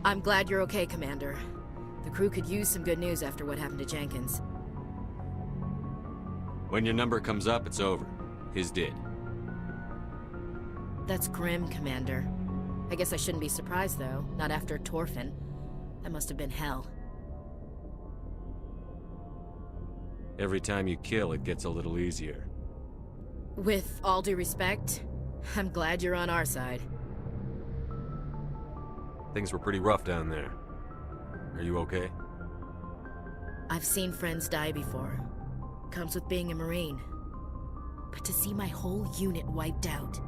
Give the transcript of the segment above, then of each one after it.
I'm glad you're okay, Commander. The crew could use some good news after what happened to Jenkins. When your number comes up, it's over. His did. That's grim, Commander. I guess I shouldn't be surprised, though. Not after Torfin. That must have been hell. Every time you kill, it gets a little easier. With all due respect, I'm glad you're on our side. Things were pretty rough down there. Are you okay? I've seen friends die before. Comes with being a Marine. But to see my whole unit wiped out,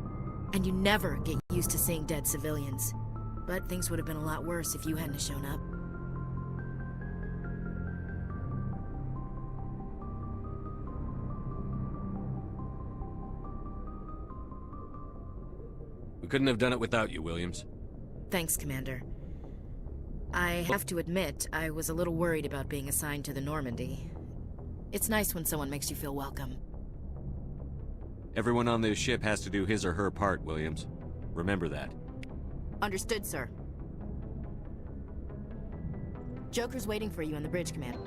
and you never get used to seeing dead civilians. But things would have been a lot worse if you hadn't shown up. We couldn't have done it without you, Williams. Thanks, Commander. I have to admit, I was a little worried about being assigned to the Normandy. It's nice when someone makes you feel welcome. Everyone on this ship has to do his or her part, Williams. Remember that. Understood, sir. Joker's waiting for you on the bridge, Commander.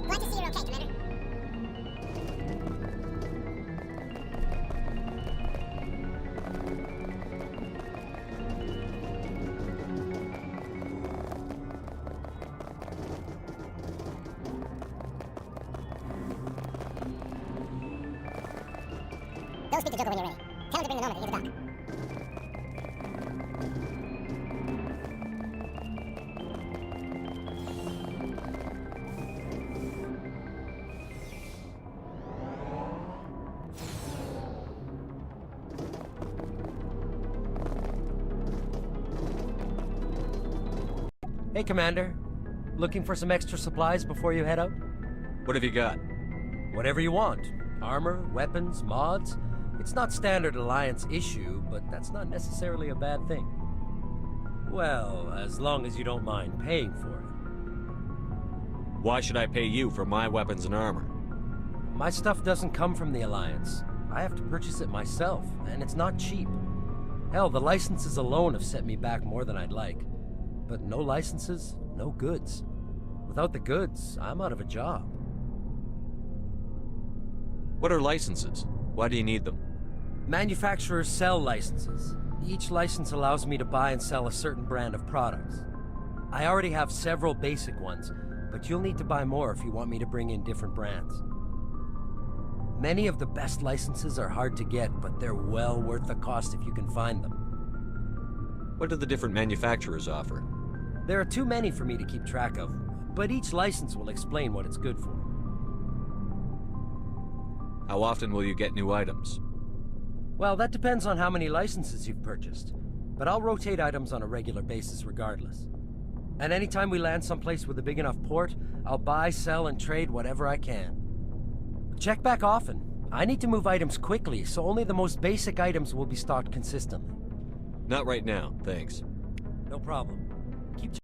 Glad to see you're okay, Commander. Go speak to Joker when you're ready. Tell him to bring the Normandy to the dock. Hey, Commander. Looking for some extra supplies before you head out? What have you got? Whatever you want. Armor, weapons, mods. It's not standard Alliance issue, but that's not necessarily a bad thing. Well, as long as you don't mind paying for it. Why should I pay you for my weapons and armor? My stuff doesn't come from the Alliance. I have to purchase it myself, and it's not cheap. Hell, the licenses alone have set me back more than I'd like. But no licenses, no goods. Without the goods, I'm out of a job. What are licenses? Why do you need them? Manufacturers sell licenses. Each license allows me to buy and sell a certain brand of products. I already have several basic ones, but you'll need to buy more if you want me to bring in different brands. Many of the best licenses are hard to get, but they're well worth the cost if you can find them. What do the different manufacturers offer? There are too many for me to keep track of, but each license will explain what it's good for. How often will you get new items? Well, that depends on how many licenses you've purchased, but I'll rotate items on a regular basis regardless. And anytime we land someplace with a big enough port, I'll buy, sell, and trade whatever I can. Check back often. I need to move items quickly, so only the most basic items will be stocked consistently. Not right now, thanks. No problem. Keep